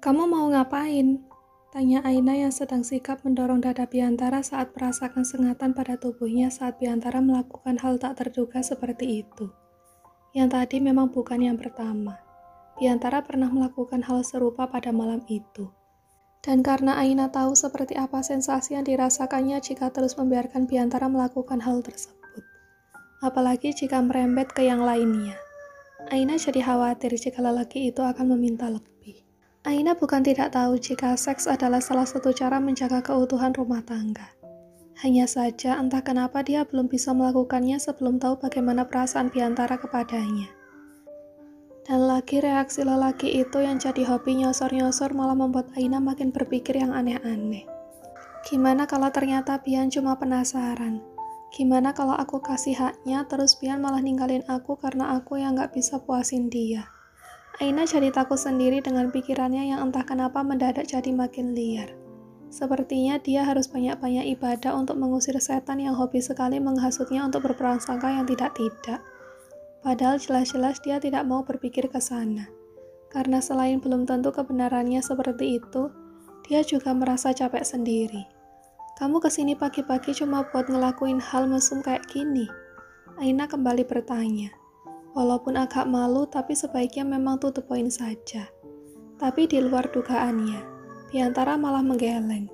Kamu mau ngapain? Tanya Aina yang sedang sigap mendorong dada Biantara saat merasakan sengatan pada tubuhnya saat Biantara melakukan hal tak terduga seperti itu. Yang tadi memang bukan yang pertama. Biantara pernah melakukan hal serupa pada malam itu. Dan karena Aina tahu seperti apa sensasi yang dirasakannya jika terus membiarkan Biantara melakukan hal tersebut. Apalagi jika merembet ke yang lainnya. Aina jadi khawatir jika lelaki itu akan meminta lebih. Aina bukan tidak tahu jika seks adalah salah satu cara menjaga keutuhan rumah tangga. Hanya saja entah kenapa dia belum bisa melakukannya sebelum tahu bagaimana perasaan Biantara kepadanya. Dan lagi reaksi lelaki itu yang jadi hobi nyosor-nyosor malah membuat Aina makin berpikir yang aneh-aneh. Gimana kalau ternyata Bian cuma penasaran? Gimana kalau aku kasih haknya terus Bian malah ninggalin aku karena aku yang gak bisa puasin dia? Aina jadi takut sendiri dengan pikirannya yang entah kenapa mendadak jadi makin liar. Sepertinya dia harus banyak-banyak ibadah untuk mengusir setan yang hobi sekali menghasutnya untuk berprasangka yang tidak-tidak. Padahal jelas-jelas dia tidak mau berpikir ke sana. Karena selain belum tentu kebenarannya seperti itu, dia juga merasa capek sendiri. Kamu kesini pagi-pagi cuma buat ngelakuin hal mesum kayak gini? Aina kembali bertanya. Walaupun agak malu, tapi sebaiknya memang to the point saja. Tapi di luar dugaannya, Biantara malah menggeleng.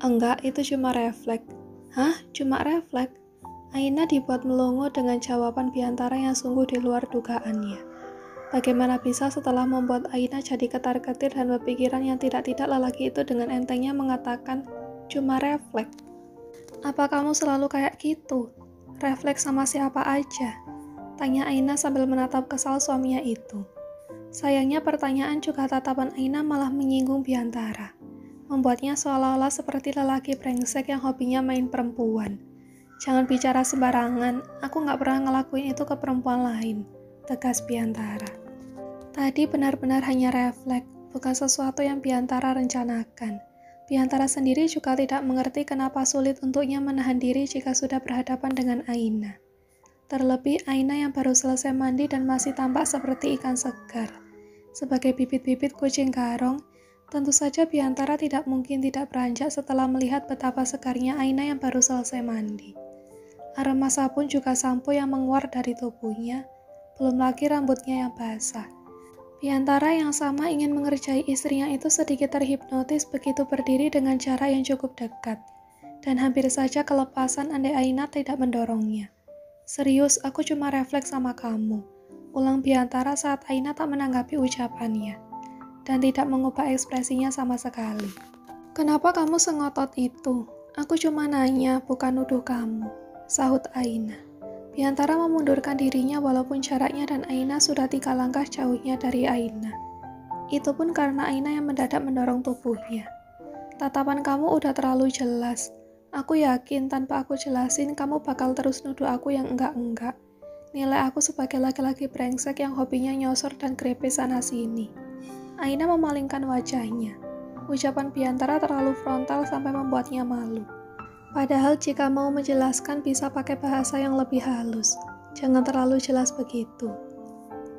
Enggak, itu cuma refleks. Hah? Cuma refleks? Aina dibuat melongo dengan jawaban Biantara yang sungguh di luar dugaannya. Bagaimana bisa setelah membuat Aina jadi ketar-ketir dan berpikiran yang tidak-tidak lelaki itu dengan entengnya mengatakan, cuma refleks. Apa kamu selalu kayak gitu? Refleks sama siapa aja? Tanya Aina sambil menatap kesal suaminya itu. Sayangnya pertanyaan juga tatapan Aina malah menyinggung Biantara. Membuatnya seolah-olah seperti lelaki brengsek yang hobinya main perempuan. Jangan bicara sembarangan, aku gak pernah ngelakuin itu ke perempuan lain, tegas Biantara. Tadi benar-benar hanya refleks, bukan sesuatu yang Biantara rencanakan. Biantara sendiri juga tidak mengerti kenapa sulit untuknya menahan diri jika sudah berhadapan dengan Aina. Terlebih Aina yang baru selesai mandi dan masih tampak seperti ikan segar. Sebagai bibit-bibit kucing garong, tentu saja Biantara tidak mungkin tidak beranjak setelah melihat betapa segarnya Aina yang baru selesai mandi. Aroma sabun juga sampo yang menguar dari tubuhnya, belum lagi rambutnya yang basah. Biantara yang sama ingin mengerjai istrinya itu sedikit terhipnotis begitu berdiri dengan cara yang cukup dekat, dan hampir saja kelepasan andai Aina tidak mendorongnya. Serius, aku cuma refleks sama kamu. Ulang Biantara saat Aina tak menanggapi ucapannya. Dan tidak mengubah ekspresinya sama sekali. Kenapa kamu sengotot itu? Aku cuma nanya, bukan nuduh kamu. Sahut Aina. Biantara memundurkan dirinya walaupun jaraknya dan Aina sudah 3 langkah jauhnya dari Aina. Itu pun karena Aina yang mendadak mendorong tubuhnya. Tatapan kamu udah terlalu jelas. Aku yakin tanpa aku jelasin kamu bakal terus nuduh aku yang enggak-enggak. Nilai aku sebagai laki-laki brengsek yang hobinya nyosor dan grepe sana-sini. Aina memalingkan wajahnya. Ucapan Biantara terlalu frontal sampai membuatnya malu. Padahal jika mau menjelaskan bisa pakai bahasa yang lebih halus. Jangan terlalu jelas begitu.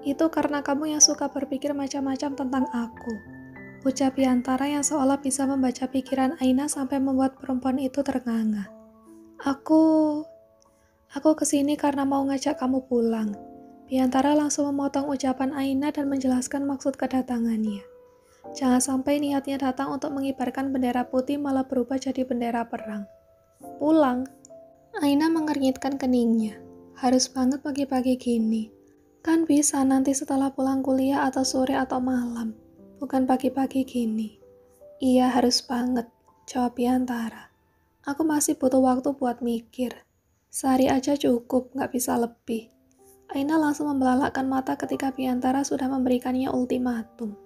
Itu karena kamu yang suka berpikir macam-macam tentang aku. Ucap Biantara yang seolah bisa membaca pikiran Aina sampai membuat perempuan itu ternganga. Aku kesini karena mau ngajak kamu pulang. Biantara langsung memotong ucapan Aina dan menjelaskan maksud kedatangannya. Jangan sampai niatnya datang untuk mengibarkan bendera putih malah berubah jadi bendera perang. Pulang? Aina mengernyitkan keningnya. Harus banget pagi-pagi gini. Kan bisa nanti setelah pulang kuliah atau sore atau malam. Bukan pagi-pagi gini. Iya harus banget, jawab Biantara. Aku masih butuh waktu buat mikir. Sehari aja cukup, gak bisa lebih. Aina langsung membelalakkan mata ketika Biantara sudah memberikannya ultimatum.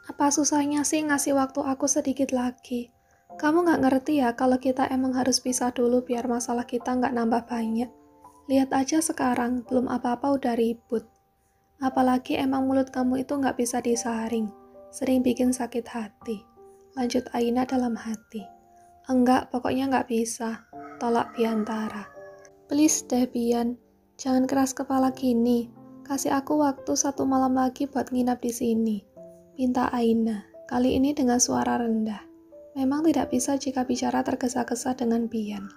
Apa susahnya sih ngasih waktu aku sedikit lagi? Kamu gak ngerti ya kalau kita emang harus pisah dulu biar masalah kita gak nambah banyak. Lihat aja sekarang, belum apa-apa udah ribut. Apalagi emang mulut kamu itu gak bisa disaring. Sering bikin sakit hati. Lanjut Aina dalam hati. Enggak, pokoknya gak bisa. Tolak Biantara. Please deh Bian, jangan keras kepala gini. Kasih aku waktu 1 malam lagi buat nginap di sini. Pinta Aina. Kali ini dengan suara rendah. Memang tidak bisa jika bicara tergesa-gesa dengan Bian.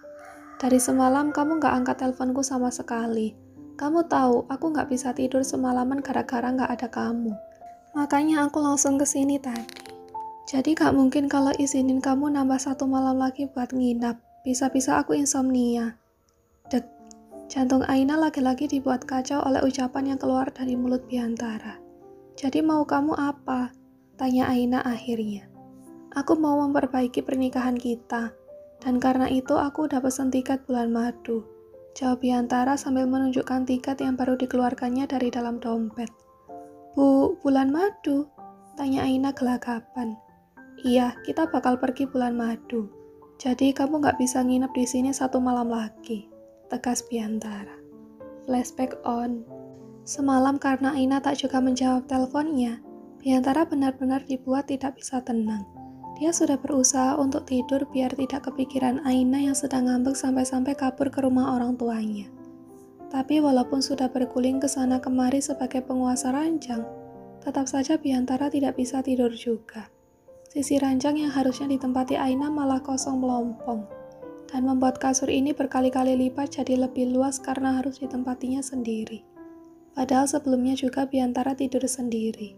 Dari semalam kamu gak angkat teleponku sama sekali. Kamu tahu, aku gak bisa tidur semalaman gara-gara gak ada kamu. Makanya aku langsung kesini tadi. Jadi gak mungkin kalau izinin kamu nambah 1 malam lagi buat nginap. Bisa-bisa aku insomnia. Dek, jantung Aina lagi-lagi dibuat kacau oleh ucapan yang keluar dari mulut Biantara. Jadi mau kamu apa? Tanya Aina akhirnya. Aku mau memperbaiki pernikahan kita. Dan karena itu aku udah pesen tiket bulan madu. Jawab Biantara sambil menunjukkan tiket yang baru dikeluarkannya dari dalam dompet. Bulan madu? Tanya Aina gelagapan. Iya, kita bakal pergi bulan madu. Jadi kamu gak bisa nginep di sini 1 malam lagi. Tegas Biantara. Flashback on. Semalam karena Aina tak juga menjawab teleponnya, Biantara benar-benar dibuat tidak bisa tenang. Dia sudah berusaha untuk tidur biar tidak kepikiran Aina yang sedang ngambek sampai-sampai kabur ke rumah orang tuanya. Tapi walaupun sudah berguling ke sana kemari sebagai penguasa ranjang, tetap saja Biantara tidak bisa tidur juga. Sisi ranjang yang harusnya ditempati Aina malah kosong melompong, dan membuat kasur ini berkali-kali lipat jadi lebih luas karena harus ditempatinya sendiri. Padahal sebelumnya juga Biantara tidur sendiri.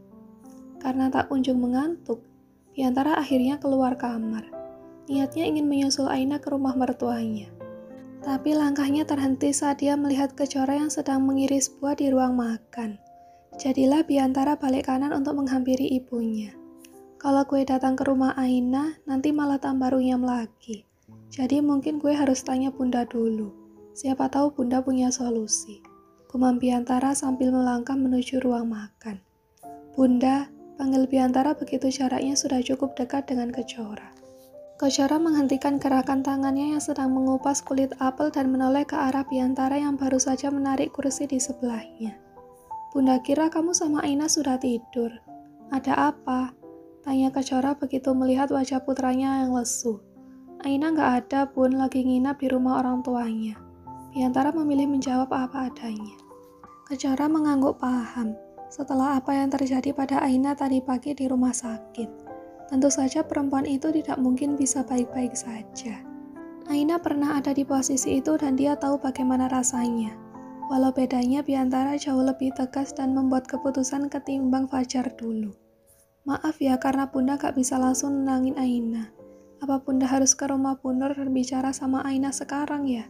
Karena tak kunjung mengantuk, Biantara akhirnya keluar kamar. Niatnya ingin menyusul Aina ke rumah mertuanya. Tapi langkahnya terhenti saat dia melihat Kejora yang sedang mengiris buah di ruang makan. Jadilah Biantara balik kanan untuk menghampiri ibunya. Kalau gue datang ke rumah Aina, nanti malah tambah runyam lagi. Jadi mungkin gue harus tanya Bunda dulu. Siapa tahu Bunda punya solusi. Gumam Biantara sambil melangkah menuju ruang makan. Bunda, panggil Biantara begitu jaraknya sudah cukup dekat dengan Kejora. Kejora menghentikan gerakan tangannya yang sedang mengupas kulit apel dan menoleh ke arah Biantara yang baru saja menarik kursi di sebelahnya. Bunda kira kamu sama Aina sudah tidur. Ada apa? Tanya Kejora begitu melihat wajah putranya yang lesu. Aina gak ada Bun, lagi nginap di rumah orang tuanya. Biantara memilih menjawab apa adanya. Kejora mengangguk paham. Setelah apa yang terjadi pada Aina tadi pagi di rumah sakit, tentu saja perempuan itu tidak mungkin bisa baik-baik saja. Aina pernah ada di posisi itu dan dia tahu bagaimana rasanya. Walau bedanya Biantara jauh lebih tegas dan membuat keputusan ketimbang Fajar dulu. Maaf ya karena Bunda gak bisa langsung nenangin Aina. Apa Bunda harus ke rumah Bu Nur dan bicara sama Aina sekarang ya?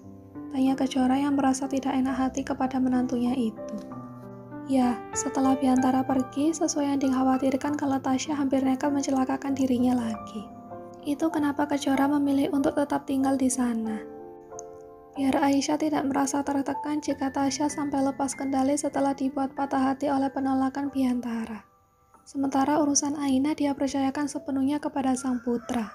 Tanya Kejora yang merasa tidak enak hati kepada menantunya itu. Ya, setelah Biantara pergi, sesuai yang dikhawatirkan kalau Tasya hampir nekat mencelakakan dirinya lagi. Itu kenapa Kejora memilih untuk tetap tinggal di sana. Biar Aisyah tidak merasa tertekan jika Tasya sampai lepas kendali setelah dibuat patah hati oleh penolakan Biantara. Sementara urusan Aina dia percayakan sepenuhnya kepada sang putra.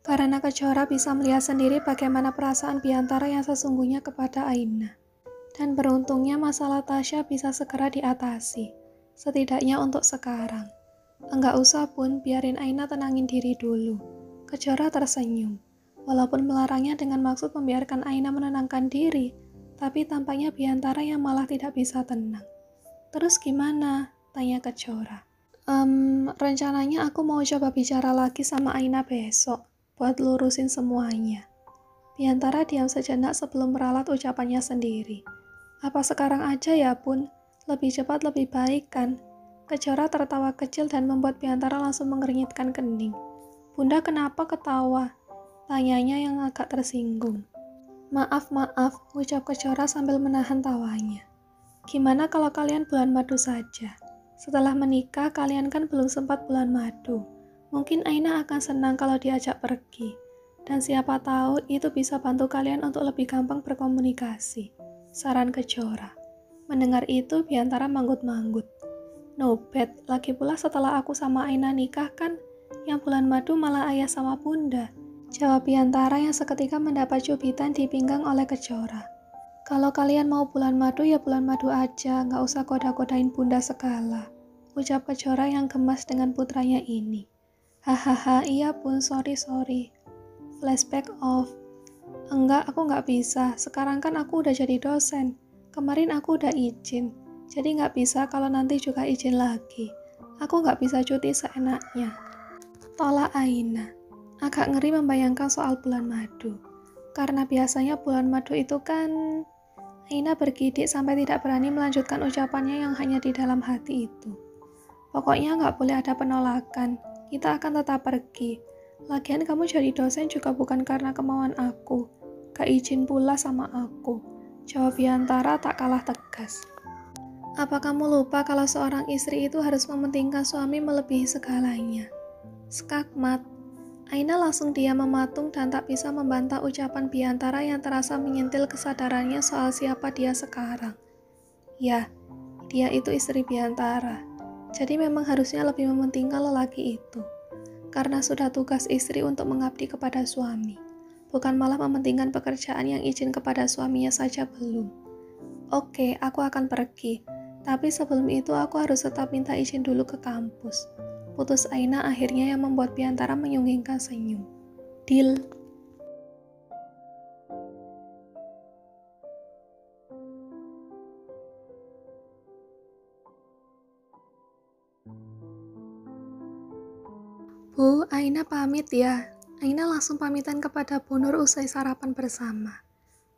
Karena Kejora bisa melihat sendiri bagaimana perasaan Biantara yang sesungguhnya kepada Aina. Dan beruntungnya masalah Tasya bisa segera diatasi, setidaknya untuk sekarang. Enggak usah Bun, biarin Aina tenangin diri dulu. Kejora tersenyum, walaupun melarangnya dengan maksud membiarkan Aina menenangkan diri, tapi tampaknya Biantara yang malah tidak bisa tenang. Terus gimana? Tanya Kejora. Rencananya aku mau coba bicara lagi sama Aina besok, buat lurusin semuanya. Biantara diam sejenak sebelum meralat ucapannya sendiri. Apa sekarang aja ya Bun? Lebih cepat lebih baik kan? Kejora tertawa kecil dan membuat Biantara langsung mengernyitkan kening. Bunda kenapa ketawa? Tanyanya yang agak tersinggung. Maaf, ucap Kejora sambil menahan tawanya. Gimana kalau kalian bulan madu saja? Setelah menikah kalian kan belum sempat bulan madu. Mungkin Aina akan senang kalau diajak pergi. Dan siapa tahu itu bisa bantu kalian untuk lebih gampang berkomunikasi. Saran Kejora. Mendengar itu Biantara manggut-manggut. No bad, lagi pula setelah aku sama Aina nikah kan, yang bulan madu malah ayah sama bunda. Jawab Biantara yang seketika mendapat cubitan di pinggang oleh Kejora. Kalau kalian mau bulan madu ya bulan madu aja, gak usah goda-godain bunda segala. Ucap Kejora yang gemas dengan putranya ini. Hahaha, iya Bun, sorry. Flashback off. Enggak, aku nggak bisa. Sekarang kan aku udah jadi dosen. Kemarin aku udah izin. Jadi nggak bisa kalau nanti juga izin lagi. Aku nggak bisa cuti seenaknya. Tolak Aina. Agak ngeri membayangkan soal bulan madu. Karena biasanya bulan madu itu kan... Aina bergidik sampai tidak berani melanjutkan ucapannya yang hanya di dalam hati itu. Pokoknya nggak boleh ada penolakan. Kita akan tetap pergi. Lagian kamu jadi dosen juga bukan karena kemauan aku. Gak izin pula sama aku. Jawab Biantara tak kalah tegas. Apa kamu lupa kalau seorang istri itu harus mementingkan suami melebihi segalanya? Skakmat. Aina langsung diam mematung dan tak bisa membantah ucapan Biantara yang terasa menyentil kesadarannya soal siapa dia sekarang. Ya, dia itu istri Biantara. Jadi memang harusnya lebih mementingkan lelaki itu. Karena sudah tugas istri untuk mengabdi kepada suami. Bukan malah mementingkan pekerjaan yang izin kepada suaminya saja belum. Oke, aku akan pergi. Tapi sebelum itu aku harus tetap minta izin dulu ke kampus. Putus Aina akhirnya yang membuat Biantara menyunggingkan senyum. Deal. Bu, Aina pamit ya. Aina langsung pamitan kepada Bu Nur usai sarapan bersama.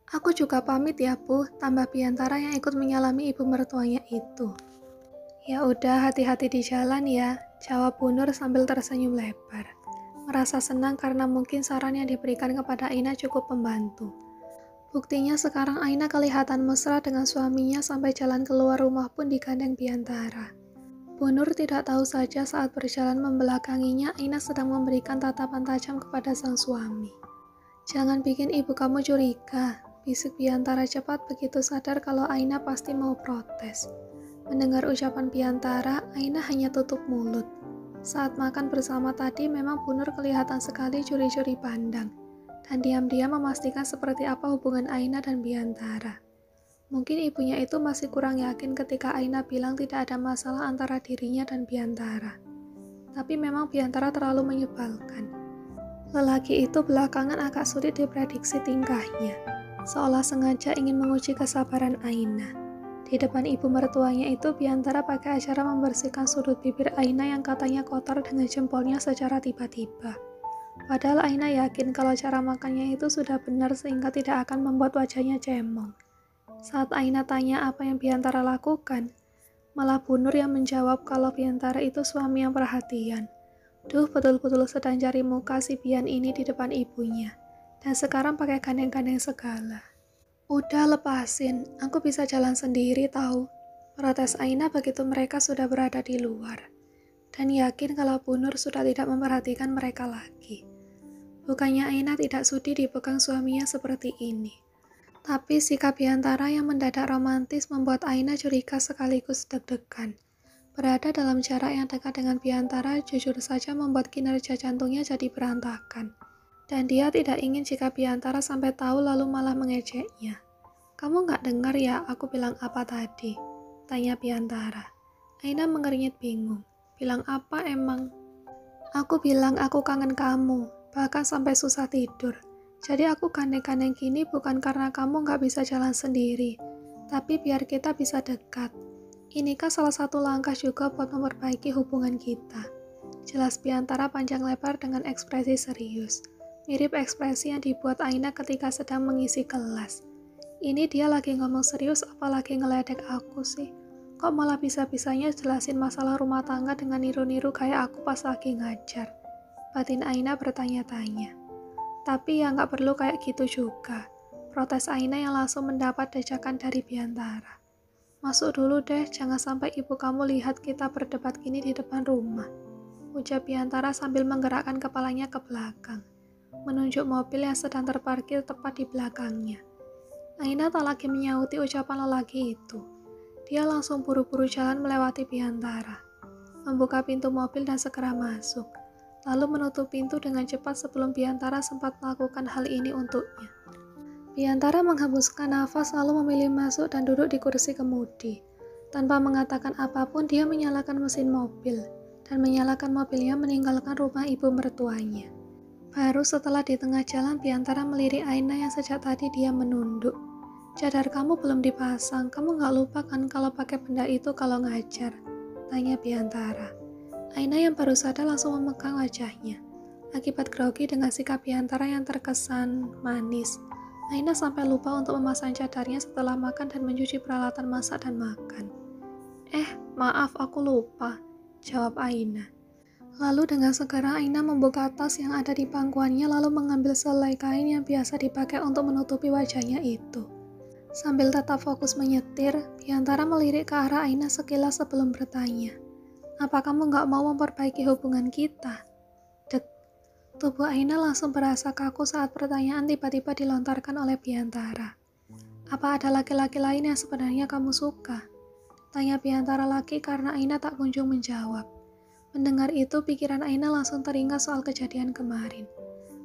Aku juga pamit ya, Bu, tambah Biantara yang ikut menyalami ibu mertuanya itu. Ya udah, hati-hati di jalan ya, jawab Bu Nur sambil tersenyum lebar. Merasa senang karena mungkin saran yang diberikan kepada Aina cukup membantu. Buktinya sekarang Aina kelihatan mesra dengan suaminya sampai jalan keluar rumah pun digandeng Biantara. Bu Nur tidak tahu saja saat berjalan membelakanginya, Aina sedang memberikan tatapan tajam kepada sang suami. Jangan bikin ibu kamu curiga, bisik Biantara cepat begitu sadar kalau Aina pasti mau protes. Mendengar ucapan Biantara, Aina hanya tutup mulut. Saat makan bersama tadi memang Bu Nur kelihatan sekali curi-curi pandang, dan diam-diam memastikan seperti apa hubungan Aina dan Biantara. Mungkin ibunya itu masih kurang yakin ketika Aina bilang tidak ada masalah antara dirinya dan Biantara. Tapi memang Biantara terlalu menyebalkan. Lelaki itu belakangan agak sulit diprediksi tingkahnya, seolah sengaja ingin menguji kesabaran Aina. Di depan ibu mertuanya itu Biantara pakai acara membersihkan sudut bibir Aina yang katanya kotor dengan jempolnya secara tiba-tiba. Padahal Aina yakin kalau cara makannya itu sudah benar sehingga tidak akan membuat wajahnya cemong. Saat Aina tanya apa yang Biantara lakukan, malah Bu Nur yang menjawab kalau Biantara itu suami yang perhatian. Duh, betul-betul sedang cari muka si Bian ini di depan ibunya. Dan sekarang pakai gandeng-gandeng segala. Udah lepasin, aku bisa jalan sendiri tahu. Protes Aina begitu mereka sudah berada di luar. Dan yakin kalau Bu Nur sudah tidak memperhatikan mereka lagi. Bukannya Aina tidak sudi dipegang suaminya seperti ini. Tapi sikap Biantara yang mendadak romantis membuat Aina curiga sekaligus deg-degan. Berada dalam jarak yang dekat dengan Biantara jujur saja membuat kinerja jantungnya jadi berantakan. Dan dia tidak ingin jika Biantara sampai tahu lalu malah mengejeknya. Kamu gak dengar ya aku bilang apa tadi? Tanya Biantara. Aina mengernyit bingung. Bilang apa emang? Aku bilang aku kangen kamu, bahkan sampai susah tidur. Jadi aku gandeng-gandeng gini bukan karena kamu gak bisa jalan sendiri, tapi biar kita bisa dekat. Inikah salah satu langkah juga buat memperbaiki hubungan kita. Jelas Biantara panjang lebar dengan ekspresi serius. Mirip ekspresi yang dibuat Aina ketika sedang mengisi kelas. Ini dia lagi ngomong serius apalagi ngeledek aku sih. Kok malah bisa-bisanya jelasin masalah rumah tangga dengan niru-niru kayak aku pas lagi ngajar. Batin Aina bertanya-tanya. Tapi ya nggak perlu kayak gitu juga. Protes Aina yang langsung mendapat dejakan dari Biantara. Masuk dulu deh, jangan sampai ibu kamu lihat kita berdebat gini di depan rumah. Ucap Biantara sambil menggerakkan kepalanya ke belakang. Menunjuk mobil yang sedang terparkir tepat di belakangnya. Aina tak lagi menyauti ucapan lelaki itu. Dia langsung buru-buru jalan melewati Biantara. Membuka pintu mobil dan segera masuk. Lalu menutup pintu dengan cepat sebelum Biantara sempat melakukan hal ini untuknya. Biantara menghembuskan nafas lalu memilih masuk dan duduk di kursi kemudi. Tanpa mengatakan apapun, dia menyalakan mesin mobil dan menyalakan mobilnya meninggalkan rumah ibu mertuanya. Baru setelah di tengah jalan, Biantara melirik Aina yang sejak tadi dia menunduk. Cadar kamu belum dipasang, kamu gak lupa kan kalau pakai benda itu kalau ngajar? Tanya Biantara. Aina yang baru sadar langsung memegang wajahnya. Akibat grogi dengan sikap Biantara yang terkesan manis, Aina sampai lupa untuk memasang cadarnya setelah makan dan mencuci peralatan masak dan makan. Maaf, aku lupa, jawab Aina. Lalu dengan segera Aina membuka tas yang ada di pangkuannya lalu mengambil selai kain yang biasa dipakai untuk menutupi wajahnya itu. Sambil tetap fokus menyetir, Biantara melirik ke arah Aina sekilas sebelum bertanya, "Apa kamu gak mau memperbaiki hubungan kita?" Dek, tubuh Aina langsung berasa kaku saat pertanyaan tiba-tiba dilontarkan oleh Biantara. "Apa ada laki-laki lain yang sebenarnya kamu suka?" Tanya Biantara lagi karena Aina tak kunjung menjawab. Mendengar itu, pikiran Aina langsung teringat soal kejadian kemarin.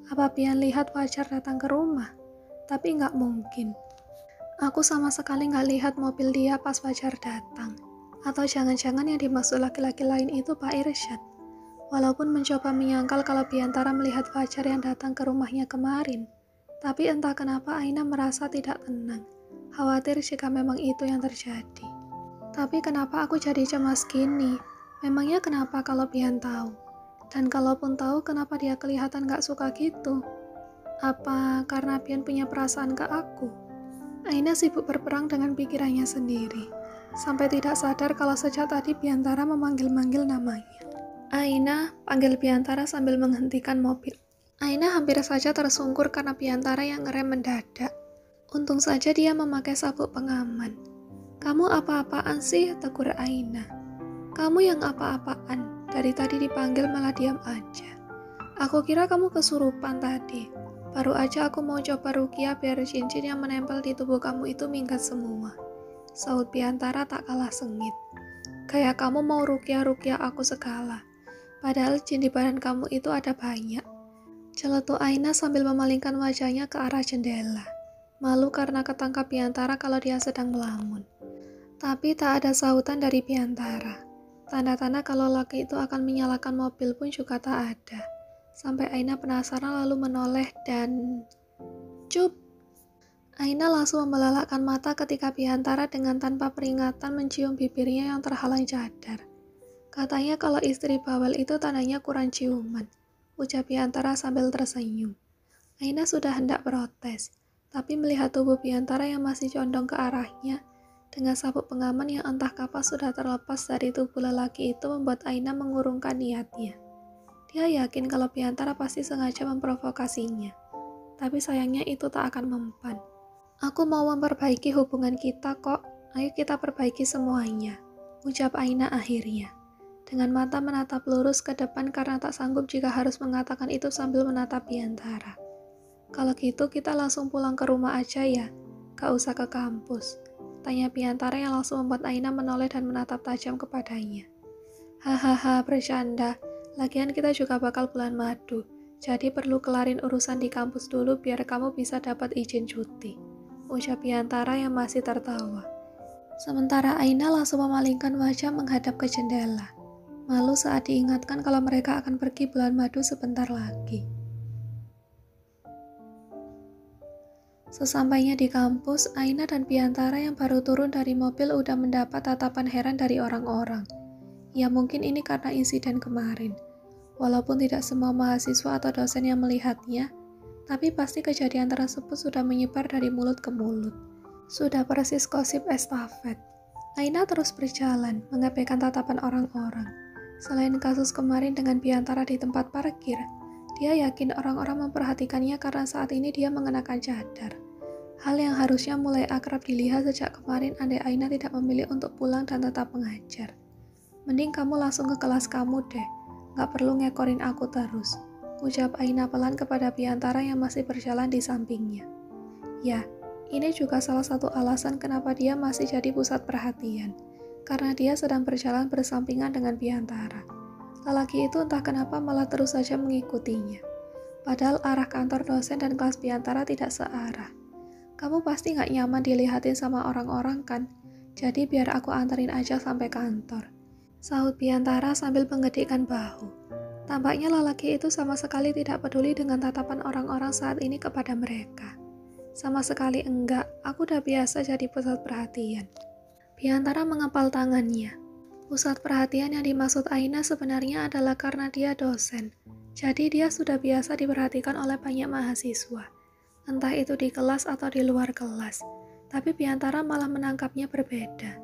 Apa Bian lihat Fajar datang ke rumah? Tapi nggak mungkin. Aku sama sekali nggak lihat mobil dia pas Fajar datang. Atau jangan-jangan yang dimaksud laki-laki lain itu Pak Irsyad. Walaupun mencoba menyangkal kalau Biantara melihat Fajar yang datang ke rumahnya kemarin. Tapi entah kenapa Aina merasa tidak tenang. Khawatir jika memang itu yang terjadi. Tapi kenapa aku jadi cemas gini? Memangnya kenapa kalau Bian tahu? Dan kalaupun tahu, kenapa dia kelihatan gak suka gitu? Apa karena Bian punya perasaan ke aku? Aina sibuk berperang dengan pikirannya sendiri. Sampai tidak sadar kalau sejak tadi Biantara memanggil-manggil namanya. "Aina," panggil Biantara sambil menghentikan mobil. Aina hampir saja tersungkur karena Biantara yang ngerem mendadak. Untung saja dia memakai sabuk pengaman. "Kamu apa-apaan sih?" tegur Aina. "Kamu yang apa-apaan? Dari tadi dipanggil malah diam aja. Aku kira kamu kesurupan tadi. Baru aja aku mau coba ruqyah biar cincin yang menempel di tubuh kamu itu minggat semua." Saut Biantara tak kalah sengit. "Kayak kamu mau ruqyah aku segala. Padahal jin di badan kamu itu ada banyak." Celetuk Aina sambil memalingkan wajahnya ke arah jendela. Malu karena ketangkap Biantara kalau dia sedang melamun. Tapi tak ada sautan dari Biantara. Tanda-tanda kalau laki itu akan menyalakan mobil pun juga tak ada. Sampai Aina penasaran lalu menoleh dan... Cup! Aina langsung membelalakkan mata ketika Biantara dengan tanpa peringatan mencium bibirnya yang terhalang cadar. Katanya kalau istri bawel itu tandanya kurang ciuman, ucap Biantara sambil tersenyum. Aina sudah hendak protes, tapi melihat tubuh Biantara yang masih condong ke arahnya, dengan sabuk pengaman yang entah kapan sudah terlepas dari tubuh lelaki itu membuat Aina mengurungkan niatnya. Dia yakin kalau Biantara pasti sengaja memprovokasinya. Tapi sayangnya itu tak akan mempan. "Aku mau memperbaiki hubungan kita kok. Ayo kita perbaiki semuanya," ucap Aina akhirnya. Dengan mata menatap lurus ke depan karena tak sanggup jika harus mengatakan itu sambil menatap Biantara. "Kalau gitu kita langsung pulang ke rumah aja ya. Gak usah ke kampus," tanya Biantara yang langsung membuat Aina menoleh dan menatap tajam kepadanya. "Hahaha, bercanda. Lagian kita juga bakal bulan madu. Jadi perlu kelarin urusan di kampus dulu biar kamu bisa dapat izin cuti," ucap Biantara yang masih tertawa. Sementara Aina langsung memalingkan wajah menghadap ke jendela. Malu saat diingatkan kalau mereka akan pergi bulan madu sebentar lagi. Sesampainya di kampus, Aina dan Biantara yang baru turun dari mobil udah mendapat tatapan heran dari orang-orang. Ya mungkin ini karena insiden kemarin. Walaupun tidak semua mahasiswa atau dosen yang melihatnya, tapi pasti kejadian tersebut sudah menyebar dari mulut ke mulut. Sudah persis gosip estafet. Aina terus berjalan, mengabaikan tatapan orang-orang. Selain kasus kemarin dengan Biantara di tempat parkir, dia yakin orang-orang memperhatikannya karena saat ini dia mengenakan cadar. Hal yang harusnya mulai akrab dilihat sejak kemarin andai Aina tidak memilih untuk pulang dan tetap mengajar. "Mending kamu langsung ke kelas kamu deh, gak perlu ngekorin aku terus," ucap Aina pelan kepada Biantara yang masih berjalan di sampingnya. Ya, ini juga salah satu alasan kenapa dia masih jadi pusat perhatian, karena dia sedang berjalan bersampingan dengan Biantara. Lelaki itu entah kenapa malah terus saja mengikutinya. Padahal arah kantor dosen dan kelas Biantara tidak searah. "Kamu pasti gak nyaman dilihatin sama orang-orang kan? Jadi biar aku anterin aja sampai kantor," sahut Biantara sambil menggedikkan bahu. Tampaknya lelaki itu sama sekali tidak peduli dengan tatapan orang-orang saat ini kepada mereka. "Sama sekali enggak, aku udah biasa jadi pusat perhatian." Biantara mengepal tangannya. Pusat perhatian yang dimaksud Aina sebenarnya adalah karena dia dosen. Jadi dia sudah biasa diperhatikan oleh banyak mahasiswa. Entah itu di kelas atau di luar kelas. Tapi Biantara malah menangkapnya berbeda.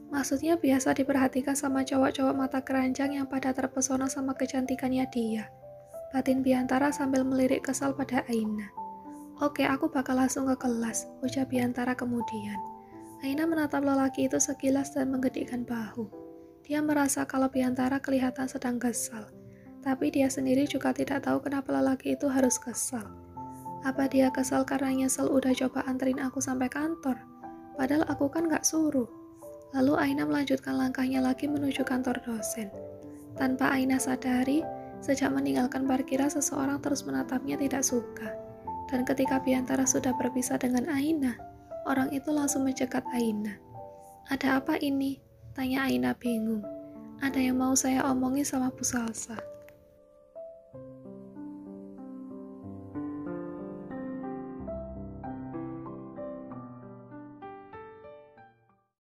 Maksudnya biasa diperhatikan sama cowok-cowok mata keranjang yang pada terpesona sama kecantikannya dia. Batin Biantara sambil melirik kesal pada Aina. Oke, aku bakal langsung ke kelas, ujar Biantara kemudian. Aina menatap lelaki itu sekilas dan menggedikkan bahu. Dia merasa kalau Biantara kelihatan sedang kesal. Tapi dia sendiri juga tidak tahu kenapa lelaki itu harus kesal. Apa dia kesal karena nyesel udah coba anterin aku sampai kantor? Padahal aku kan gak suruh. Lalu Aina melanjutkan langkahnya lagi menuju kantor dosen. Tanpa Aina sadari, sejak meninggalkan parkiran seseorang terus menatapnya tidak suka. Dan ketika Biantara sudah berpisah dengan Aina, orang itu langsung mencegat Aina. Ada apa ini? Tanya Aina bingung. Ada yang mau saya omongin sama Bu Salsa.